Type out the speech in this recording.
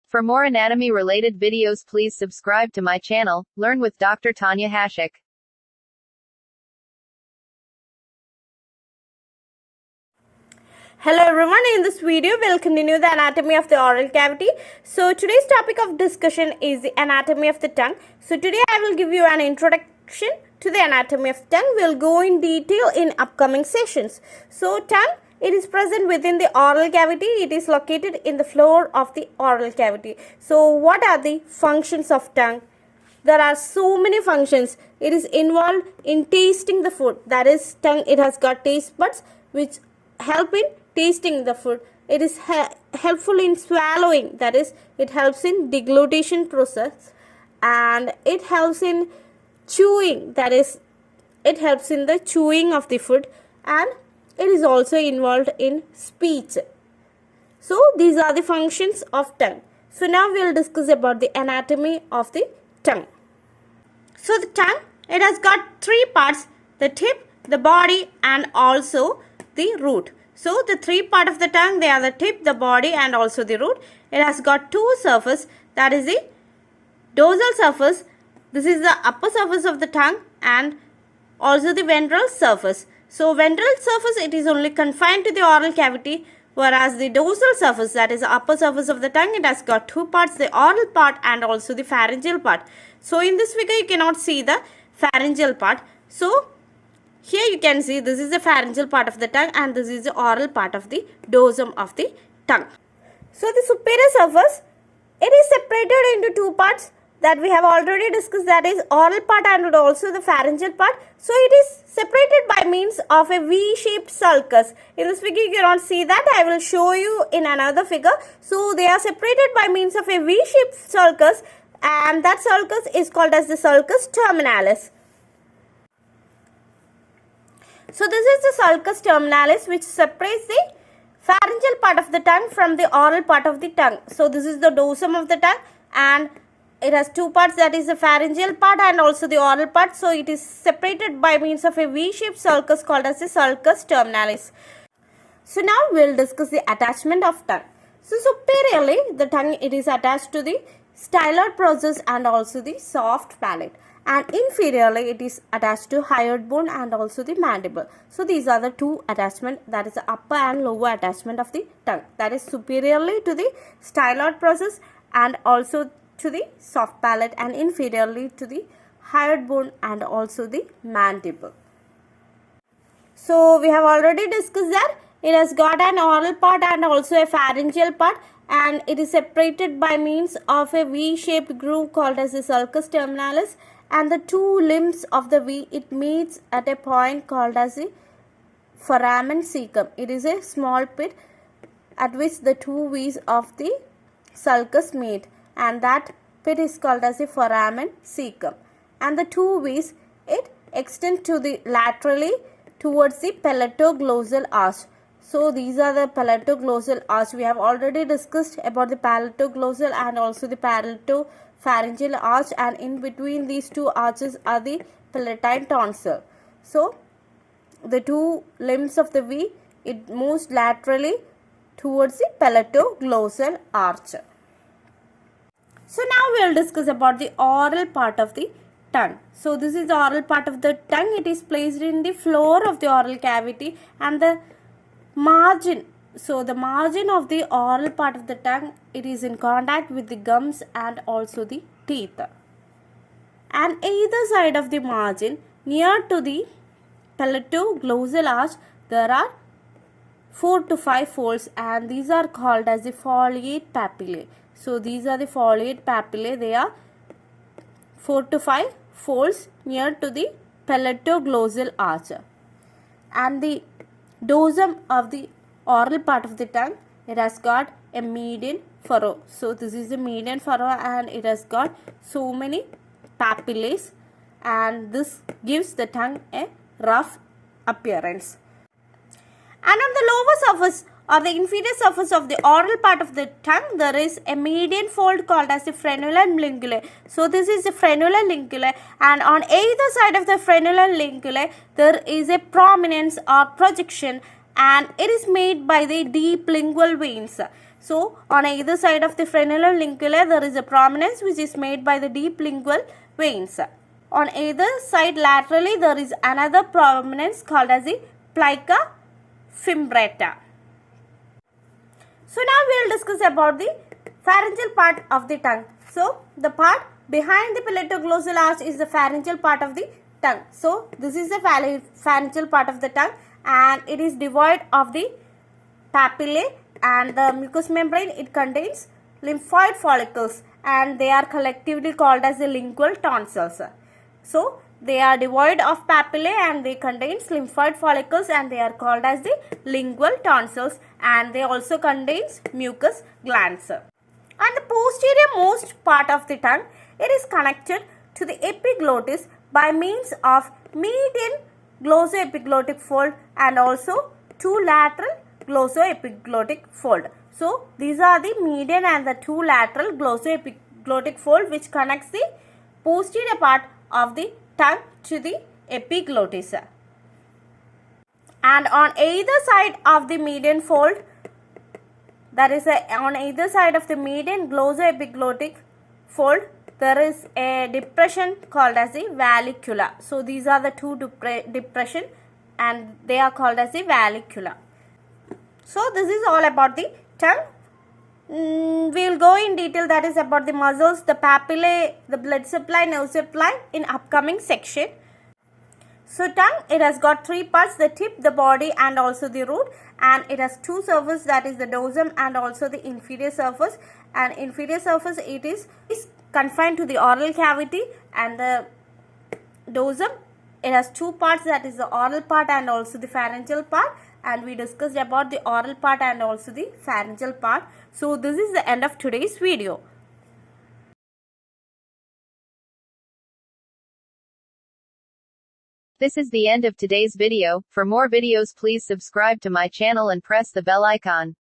For more anatomy related videos, please subscribe to my channel, Learn with Dr. Tanya Hashik. Hello everyone, in this video we'll continue the anatomy of the oral cavity. So today's topic of discussion is the anatomy of the tongue. So today I will give you an introduction to the anatomy of the tongue. We'll go in detail in upcoming sessions. So tongue, it is present within the oral cavity. It is located in the floor of the oral cavity. So what are the functions of tongue? There are so many functions. It is involved in tasting the food. That is, tongue, it has got taste buds which help in tasting the food. It is helpful in swallowing. That is, it helps in deglutition process, and it helps in chewing. That is, it helps in the chewing of the food, and it is also involved in speech. So these are the functions of tongue. So now we will discuss about the anatomy of the tongue. So the tongue, it has got three parts: the tip, the body, and also the root. So the three part of the tongue, they are the tip, the body, and also the root. It has got two surface, that is the dorsal surface. This is the upper surface of the tongue, and also the ventral surface. So ventral surface, it is only confined to the oral cavity, whereas the dorsal surface, that is the upper surface of the tongue, it has got two parts, the oral part and also the pharyngeal part. So in this figure you cannot see the pharyngeal part. So here you can see this is the pharyngeal part of the tongue, and this is the oral part of the dorsum of the tongue. So the superior surface, it is separated into two parts that we have already discussed, that is oral part and also the pharyngeal part. So it is separated by means of a V-shaped sulcus. In this figure you cannot see that. I will show you in another figure. So they are separated by means of a V-shaped sulcus, and that sulcus is called as the sulcus terminalis. So this is the sulcus terminalis, which separates the pharyngeal part of the tongue from the oral part of the tongue. So this is the dorsum of the tongue, and it has two parts, that is the pharyngeal part and also the oral part. So it is separated by means of a V-shaped sulcus called as the sulcus terminalis. So now we will discuss the attachment of tongue. So superiorly, the tongue, it is attached to the styloid process and also the soft palate, and inferiorly it is attached to hyoid bone and also the mandible. So these are the two attachment, that is the upper and lower attachment of the tongue, that is superiorly to the styloid process and also to the soft palate, and inferiorly to the hyoid bone and also the mandible. So we have already discussed that it has got an oral part and also a pharyngeal part, and it is separated by means of a V-shaped groove called as the sulcus terminalis, and the two limbs of the V, it meets at a point called as the foramen cecum. It is a small pit at which the two V's of the sulcus meet, and that pit is called as the foramen cecum. And the two V's, it extend to the laterally towards the palatoglossal arch. So these are the palatoglossal arch. We have already discussed about the palatoglossal and also the palatopharyngeal arch, and in between these two arches are the palatine tonsil. So the two limbs of the V, it moves laterally towards the palatoglossal arch. So now we will discuss about the oral part of the tongue. So this is the oral part of the tongue. It is placed in the floor of the oral cavity, and the margin, so the margin of the oral part of the tongue, it is in contact with the gums and also the teeth. And either side of the margin, near to the palatoglossal arch, there are 4 to 5 folds, and these are called as the foliate papillae. So these are the foliate papillae. They are 4 to 5 folds near to the palatoglossal arch. And the dorsum of the oral part of the tongue, it has got a median furrow. So this is the median furrow, and it has got so many papillae, and this gives the tongue a rough appearance. And on the lower surface or the inferior surface of the oral part of the tongue, there is a median fold called as the frenulum lingulae. So this is the frenulum lingulae, and on either side of the frenulum lingulae there is a prominence or projection, and it is made by the deep lingual veins. So on either side of the frenulum lincula there is a prominence which is made by the deep lingual veins. On either side laterally there is another prominence called as the plica fimbrata. So now we will discuss about the pharyngeal part of the tongue. So the part behind the palatoglossal arch is the pharyngeal part of the tongue. So this is the pharyngeal part of the tongue and it is devoid of the papillae and the mucous membrane. It contains lymphoid follicles and they are collectively called as the lingual tonsils. So they are devoid of papillae and they contain lymphoid follicles and they are called as the lingual tonsils, and they also contains mucous glands. And the posterior most part of the tongue, it is connected to the epiglottis by means of median glossoepiglottic fold and also two lateral glossoepiglottic fold. So these are the median and the two lateral glossoepiglottic fold which connects the posterior part of the tongue to the epiglottis. And on either side of the median fold, on either side of the median glossoepiglottic fold, there is a depression called as the vallicula. So these are the two depression and they are called as the vallicula. So this is all about the tongue. We will go in detail, that is about the muscles, the papillae, the blood supply, nerve supply in upcoming section. So tongue, it has got three parts, the tip, the body and also the root, and it has two surfaces, that is the dorsum and also the inferior surface. And inferior surface, it is confined to the oral cavity, and the dorsum, it has two parts, that is the oral part and also the pharyngeal part, and we discussed about the oral part and also the pharyngeal part. So this is the end of today's video. This is the end of today's video. For more videos, please subscribe to my channel and press the bell icon.